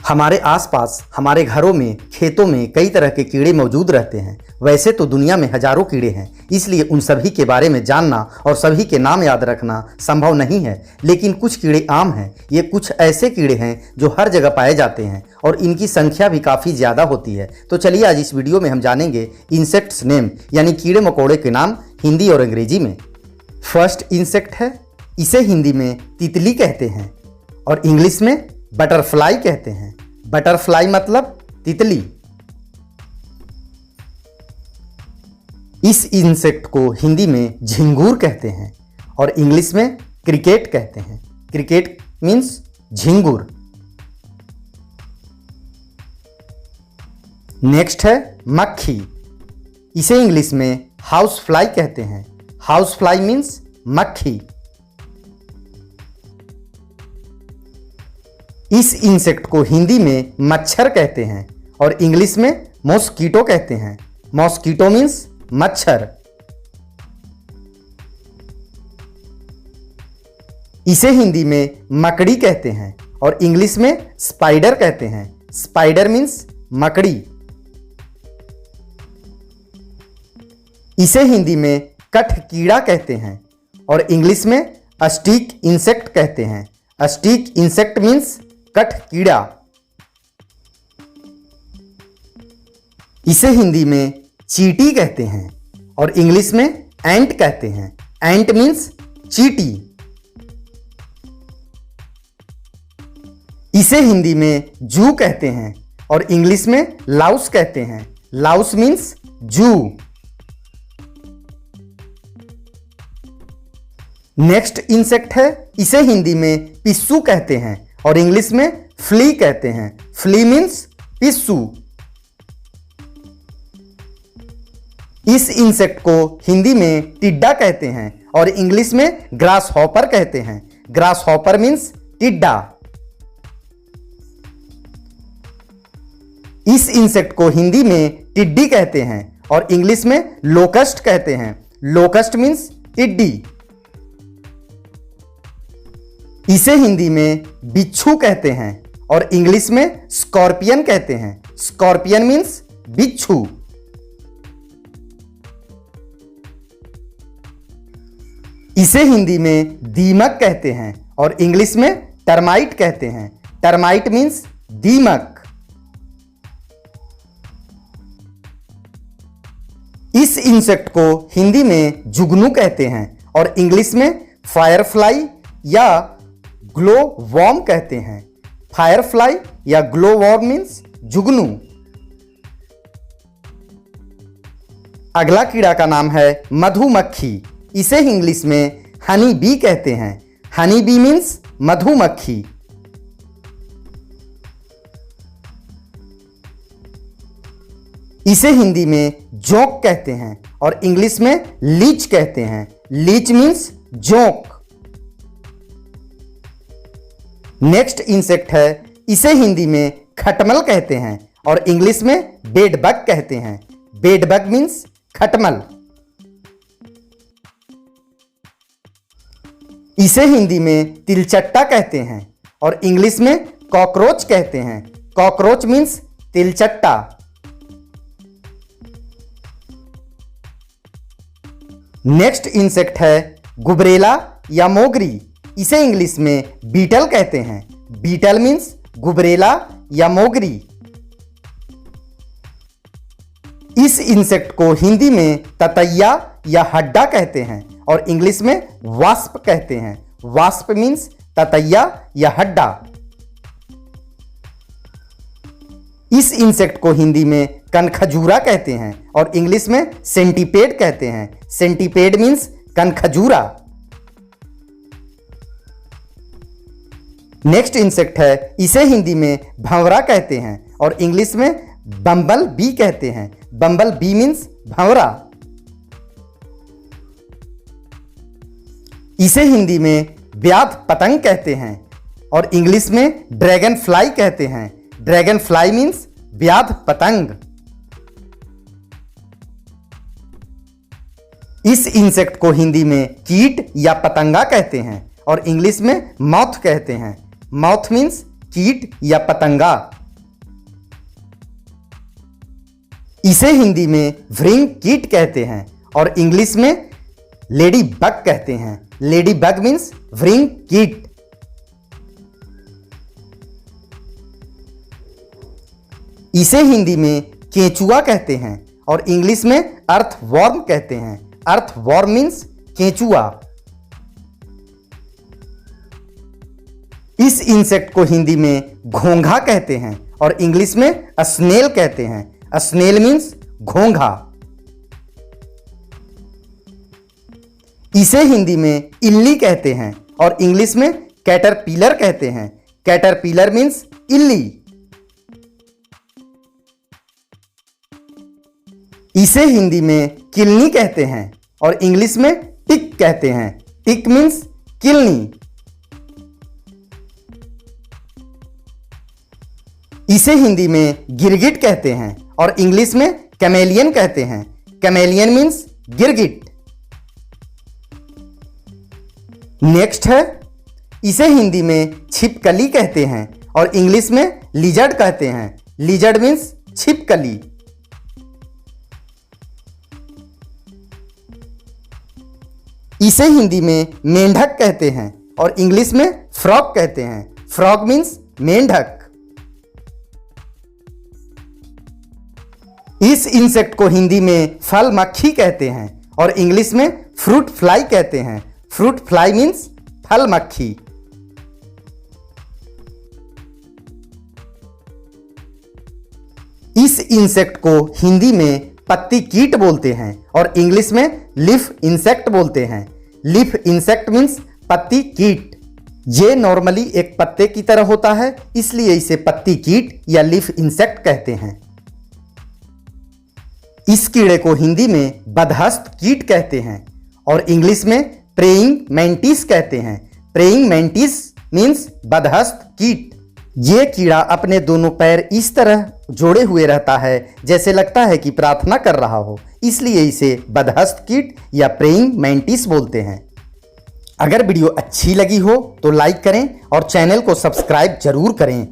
हमारे आसपास, हमारे घरों में, खेतों में कई तरह के कीड़े मौजूद रहते हैं। वैसे तो दुनिया में हजारों कीड़े हैं, इसलिए उन सभी के बारे में जानना और सभी के नाम याद रखना संभव नहीं है। लेकिन कुछ कीड़े आम हैं। ये कुछ ऐसे कीड़े हैं जो हर जगह पाए जाते हैं और इनकी संख्या भी काफ़ी ज़्यादा होती है। तो चलिए आज इस वीडियो में हम जानेंगे इंसेक्ट्स नेम, यानी कीड़े मकोड़े के नाम हिंदी और अंग्रेजी में। फर्स्ट इंसेक्ट है, इसे हिंदी में तितली कहते हैं और इंग्लिश में बटरफ्लाई कहते हैं। बटरफ्लाई मतलब तितली। इस इंसेक्ट को हिंदी में झिंगूर कहते हैं और इंग्लिश में क्रिकेट कहते हैं। क्रिकेट मीन्स झिंगूर। नेक्स्ट है मक्खी, इसे इंग्लिश में हाउस फ्लाई कहते हैं। हाउस फ्लाई मीन्स मक्खी। इस इंसेक्ट को हिंदी में मच्छर कहते हैं और इंग्लिश में मॉस्कीटो कहते हैं। मॉस्कीटो मीन्स मच्छर। इसे हिंदी में मकड़ी कहते हैं और इंग्लिश में स्पाइडर कहते हैं। स्पाइडर मीन्स मकड़ी। इसे हिंदी में कठकीड़ा कहते हैं और इंग्लिश में अस्टिक इंसेक्ट कहते हैं। अस्टिक इंसेक्ट मीन्स कठकीड़ा। इसे हिंदी में चींटी कहते हैं और इंग्लिश में एंट कहते हैं। एंट मीन्स चींटी। इसे हिंदी में जू कहते हैं और इंग्लिश में लाउस कहते हैं। लाउस मीन्स जू। नेक्स्ट इंसेक्ट है, इसे हिंदी में पिस्सू कहते हैं और इंग्लिश में फ्ली कहते हैं। फ्ली मीन्स पिस्सू। इस इंसेक्ट को हिंदी में टिड्डा कहते हैं और इंग्लिश में ग्रास हॉपर कहते हैं। ग्रास हॉपर मीन्स टिड्डा। इस इंसेक्ट को हिंदी में टिड्डी कहते हैं और इंग्लिश में लोकस्ट कहते हैं। लोकस्ट मीन्स टिड्डी। इसे हिंदी में बिच्छू कहते हैं और इंग्लिश में स्कॉर्पियन कहते हैं। स्कॉर्पियन मीन्स बिच्छू। इसे हिंदी में दीमक कहते हैं और इंग्लिश में टर्माइट कहते हैं। टर्माइट मीन्स दीमक। इस इंसेक्ट को हिंदी में जुगनू कहते हैं और इंग्लिश में फायरफ्लाई या ग्लो वॉर्म कहते हैं। फायरफ्लाई या ग्लो वॉर्म मीन्स जुगनू। अगला कीड़ा का नाम है मधुमक्खी, इसे इंग्लिश में हनी बी कहते हैं। हनी बी मीन्स मधुमक्खी। इसे हिंदी में जोंक कहते हैं और इंग्लिश में लीच कहते हैं। लीच मीन्स जोंक। नेक्स्ट इंसेक्ट है, इसे हिंदी में खटमल कहते हैं और इंग्लिश में बेडबग कहते हैं। बेडबग मीन्स खटमल। इसे हिंदी में तिलचट्टा कहते हैं और इंग्लिश में कॉकरोच कहते हैं। कॉकरोच मीन्स तिलचट्टा। नेक्स्ट इंसेक्ट है गुबरेला या मोगरी, इसे इंग्लिश में बीटल कहते हैं। बीटल मीन्स गुबरेला या मोगरी। इस इंसेक्ट को हिंदी में ततैया या हड्डा कहते हैं और इंग्लिश में वास्प कहते हैं। वास्प मीन्स ततैया या हड्डा। इस इंसेक्ट को हिंदी में कनखजूरा कहते हैं और इंग्लिश में सेंटीपेड कहते हैं। सेंटीपेड मीन्स कनखजूरा। नेक्स्ट इंसेक्ट है, इसे हिंदी में भंवरा कहते हैं और इंग्लिश में बम्बल बी कहते हैं। बम्बल बी मीन्स भंवरा। इसे हिंदी में व्याध पतंग कहते हैं और इंग्लिश में ड्रैगन फ्लाई कहते हैं। ड्रैगन फ्लाई मीन्स व्याध पतंग। इस इंसेक्ट को हिंदी में कीट या पतंगा कहते हैं और इंग्लिश में मॉथ कहते हैं। माउथ मीन्स कीट या पतंगा। इसे हिंदी में व्रिंग कीट कहते हैं और इंग्लिश में लेडी बग कहते हैं। लेडी बग मीन्स व्रिंग कीट। इसे हिंदी में केंचुआ कहते हैं और इंग्लिश में अर्थवॉर्म कहते हैं। अर्थवॉर्म मीन्स केंचुआ। इस इंसेक्ट को हिंदी में घोंघा कहते हैं और इंग्लिश में स्नेल कहते हैं। स्नेल मीन्स घोंघा। इसे हिंदी में इल्ली कहते हैं और इंग्लिश में कैटरपिलर कहते हैं। कैटरपिलर मीन्स इल्ली। इसे हिंदी में किलनी कहते हैं और इंग्लिश में टिक कहते हैं। टिक मीन्स किलनी। इसे हिंदी में गिरगिट कहते हैं और इंग्लिश में कैमेलियन कहते हैं। कैमेलियन मीन्स गिरगिट। नेक्स्ट है, इसे हिंदी में छिपकली कहते हैं और इंग्लिश में लिजर्ड कहते हैं। लिजर्ड मीन्स छिपकली। इसे हिंदी में मेंढक कहते हैं और इंग्लिश में फ्रॉग कहते हैं। फ्रॉग मीन्स मेंढक। इस इंसेक्ट को हिंदी में फल मक्खी कहते हैं और इंग्लिश में फ्रूट फ्लाई कहते हैं। फ्रूट फ्लाई मीन्स फल मक्खी। इस इंसेक्ट को हिंदी में पत्ती कीट बोलते हैं और इंग्लिश में लीफ इंसेक्ट बोलते हैं। लीफ इंसेक्ट मीन्स पत्ती कीट। ये नॉर्मली एक पत्ते की तरह होता है, इसलिए इसे पत्ती कीट या लीफ इंसेक्ट कहते हैं। इस कीड़े को हिंदी में बदहस्त कीट कहते हैं और इंग्लिश में प्रेइंग मैंटिस कहते हैं। प्रेइंग मैंटिस मीन्स बदहस्त कीट। ये कीड़ा अपने दोनों पैर इस तरह जोड़े हुए रहता है जैसे लगता है कि प्रार्थना कर रहा हो, इसलिए इसे बदहस्त कीट या प्रेइंग मैंटिस बोलते हैं। अगर वीडियो अच्छी लगी हो तो लाइक करें और चैनल को सब्सक्राइब जरूर करें।